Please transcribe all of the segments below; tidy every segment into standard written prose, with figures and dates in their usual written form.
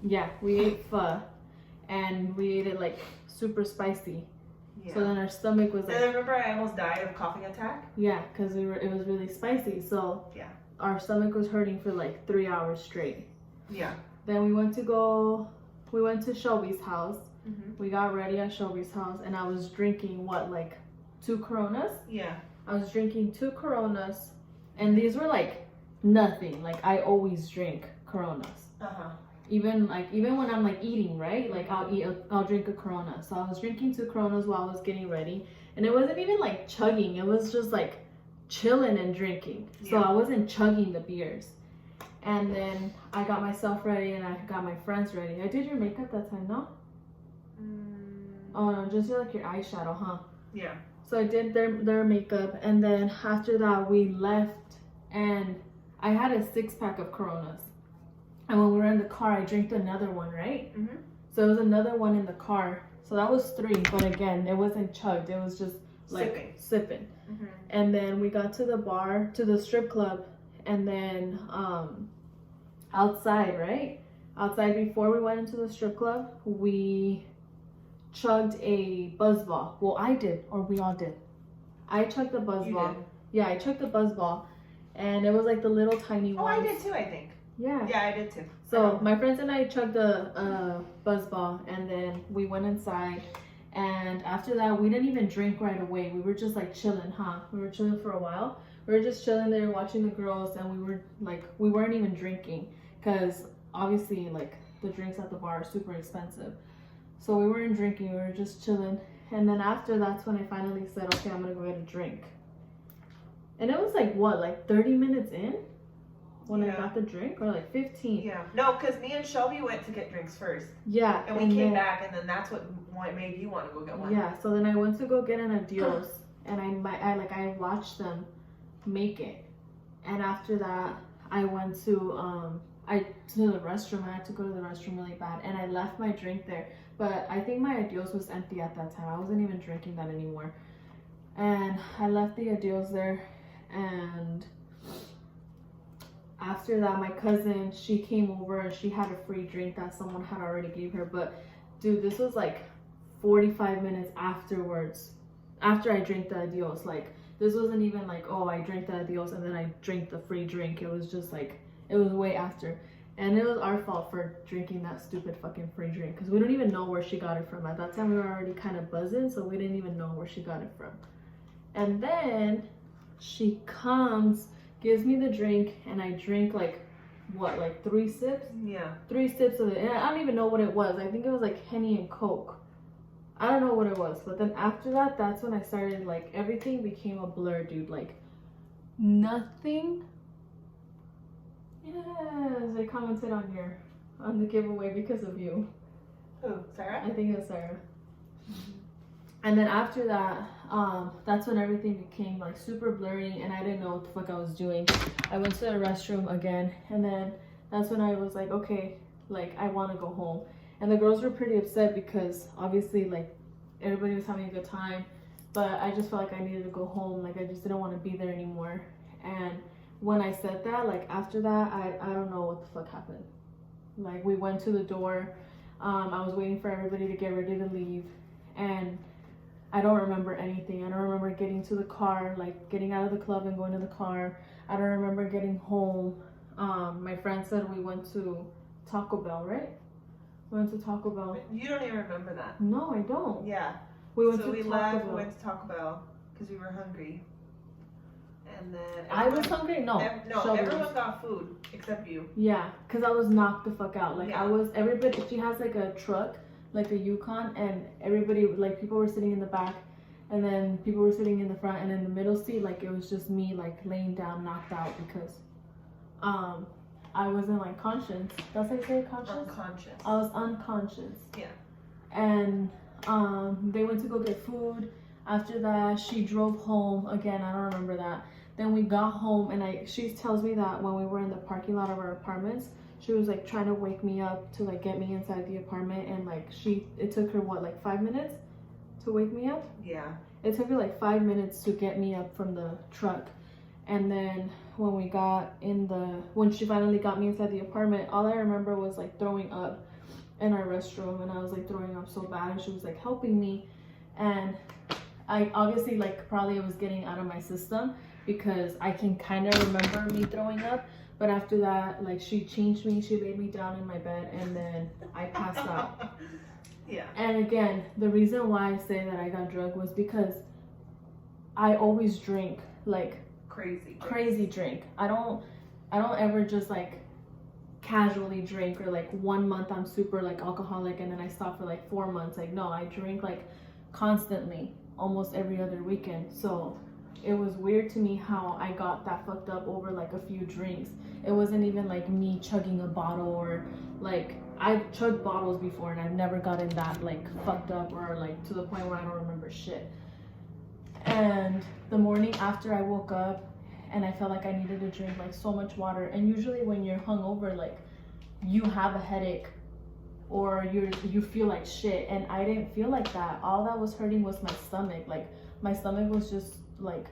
Yeah, we ate pho, and we ate it like super spicy. Yeah. So then our stomach was like. And I remember I almost died of coughing attack. Yeah, because it was really spicy. So yeah, our stomach was hurting for like 3 hours straight. Yeah. Then we went to Shelby's house. We got ready at Shelby's house, and I was drinking like 2 Coronas. Yeah. I was drinking 2 Coronas, and these were like nothing. Like I always drink Coronas. Even when I'm like eating, right? Like I'll drink a Corona. So I was drinking 2 Coronas while I was getting ready, and it wasn't even like chugging. It was just like chilling and drinking. Yeah. So I wasn't chugging the beers. And then I got myself ready, and I got my friends ready. I did your makeup that time, no? Oh no, just like your eyeshadow, huh? Yeah. So I did their makeup, and then after that we left, and I had a 6-pack of Coronas. And when we were in the car, I drank another one, right? So it was another one in the car. So that was 3, but again, it wasn't chugged. It was just like sipping. And then we got to the bar, to the strip club, and then outside, right? Outside, before we went into the strip club, we chugged a Buzz Ball. Well, I did, or we all did. I chugged the Buzz Ball. Yeah, I chugged the Buzz Ball, and it was like the little tiny one. Oh, I did too, I think. Yeah. Yeah, I did too. So my friends and I chugged the Buzz Ball, and then we went inside. And after that, we didn't even drink right away. We were just like chilling, huh? We were chilling for a while. We were just chilling there watching the girls, and we weren't even drinking, because obviously like the drinks at the bar are super expensive. So we weren't drinking, we were just chilling. And then after, that's when I finally said, okay, I'm gonna go get a drink. And it was like what, like 30 minutes in when I got the drink, or like 15? Yeah. No, because me and Shelby went to get drinks first. Yeah. And we came back, and then that's what made you want to go get one. Yeah. So then I went to go get an adios, and I watched them make it. And after that, I went to the restroom. I had to go to the restroom really bad, and I left my drink there. But I think my adios was empty at that time. I wasn't even drinking that anymore. And I left the adios there, and after that, my cousin, she came over, and she had a free drink that someone had already gave her. But dude, this was like 45 minutes afterwards, after I drank the adios. Like, this wasn't even like, oh, I drank the adios and then I drank the free drink. It was just like, it was way after. And it was our fault for drinking that stupid fucking free drink, because we don't even know where she got it from. At that time, we were already kind of buzzing, so we didn't even know where she got it from. And then she comes, gives me the drink, and I drink like, what, like 3 sips? Yeah. 3 sips of it. And I don't even know what it was. I think it was like Henny and Coke. I don't know what it was. But then after that, that's when I started, like, everything became a blur, dude. Like, nothing. Yes, I commented on the giveaway because of you. Who, Sarah? I think it was Sarah. And then after that, that's when everything became like super blurry, and I didn't know what the fuck I was doing. I went to the restroom again, and then that's when I was like, okay, like I want to go home. And the girls were pretty upset because obviously like everybody was having a good time, but I just felt like I needed to go home. Like I just didn't want to be there anymore. And when I said that, like after that, I don't know what the fuck happened. Like we went to the door, I was waiting for everybody to get ready to leave, and I don't remember anything. I don't remember getting to the car, like getting out of the club and going to the car. I don't remember getting home. My friend said we went to Taco Bell, right? We went to Taco Bell. You don't even remember that? No, I don't. Yeah. We went to Taco Bell. We went to Taco Bell because we were hungry. And then I was hungry? No. Everyone got food except you. Yeah, because I was knocked the fuck out. Like everybody, she has like a truck, like a Yukon, and everybody, like people were sitting in the back, and then people were sitting in the front, and in the middle seat, like it was just me like laying down, knocked out, because I wasn't like conscious. That's how you say conscious? Unconscious. I was unconscious. Yeah. And they went to go get food. After that, she drove home. Again, I don't remember that. Then we got home, and she tells me that when we were in the parking lot of our apartments, she was like trying to wake me up to like get me inside the apartment, and like it took her what, like 5 minutes to wake me up? Yeah. It took her like 5 minutes to get me up from the truck. And then when she finally got me inside the apartment, all I remember was like throwing up. in our restroom, and I was like throwing up so bad, and she was like helping me, and I obviously like probably was getting out of my system because I can kind of remember me throwing up. But after that, like, she changed me, she laid me down in my bed, and then I passed out. Yeah. And again, the reason why I say that I got drugged was because I always drink, like, crazy drink. I don't ever just like casually drink, or like 1 month I'm super like alcoholic and then I stop for like 4 months. Like, no, I drink like constantly, almost every other weekend. So it was weird to me how I got that fucked up over like a few drinks. It wasn't even like me chugging a bottle, or like, I've chugged bottles before and I've never gotten that like fucked up or like to the point where I don't remember shit. And the morning after I woke up and I felt like I needed to drink like so much water. And usually when you're hungover, like, you have a headache or you feel like shit, and I didn't feel like that. All that was hurting was my stomach. Like, my stomach was just like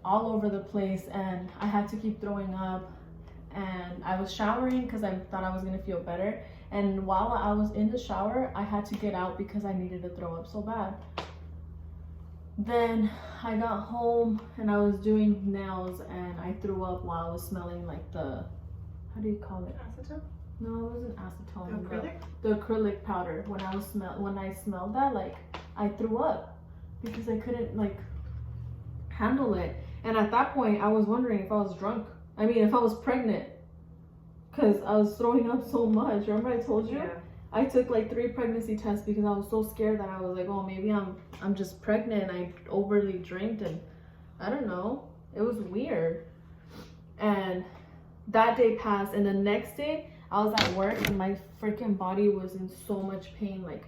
all over the place, and I had to keep throwing up. And I was showering because I thought I was gonna feel better, and while I was in the shower I had to get out because I needed to throw up so bad. Then I got home and I was doing nails and I threw up while I was smelling like the, how do you call it? Acetone? No, it wasn't acetone. The acrylic? The acrylic powder. When I smelled that, like, I threw up because I couldn't like handle it. And at that point I was wondering if I was drunk. I mean, if I was pregnant, because I was throwing up so much. Remember I told you? Yeah. I took like 3 pregnancy tests because I was so scared that I was like, oh, maybe I'm just pregnant. I overly drank, and I don't know. It was weird. And that day passed, and the next day I was at work and my freaking body was in so much pain. Like,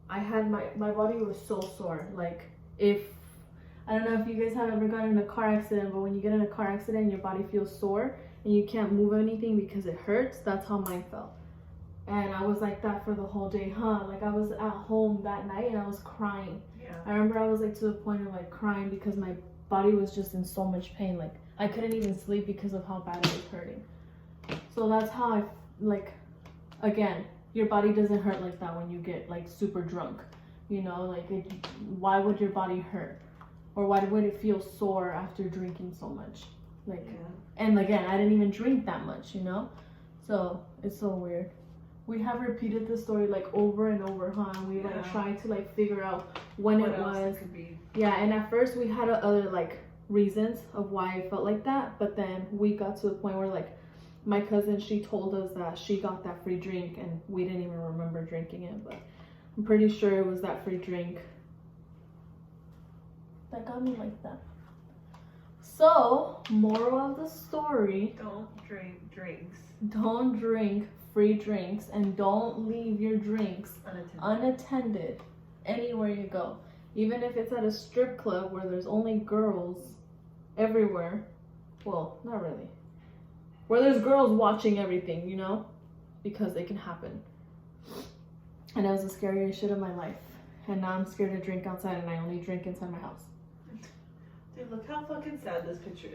I had my body was so sore. Like, if I don't know if you guys have ever gotten in a car accident, but when you get in a car accident, your body feels sore and you can't move anything because it hurts. That's how mine felt. And I was like that for the whole day, Like, I was at home that night and I was crying. Yeah. I remember I was like to the point of like crying because my body was just in so much pain. Like, I couldn't even sleep because of how bad it was hurting. So that's how I, like, again, your body doesn't hurt like that when you get like super drunk. You know, like, why would your body hurt? Or why would it feel sore after drinking so much? Like, yeah. And again, I didn't even drink that much, you know? So it's so weird. We have repeated this story like over and over, We like tried to like figure out when it was. Could be. Yeah, and at first we had other like reasons of why I felt like that, but then we got to the point where like my cousin, she told us that she got that free drink and we didn't even remember drinking it, but I'm pretty sure it was that free drink that got me like that. So, moral of the story: don't drink drinks. Don't drink free drinks, and don't leave your drinks unattended anywhere you go. Even if it's at a strip club where there's only girls everywhere. Well, not really. Where there's girls watching everything, you know? Because it can happen. And that was the scariest shit of my life. And now I'm scared to drink outside, and I only drink inside my house. Dude, look how fucking sad this picture is.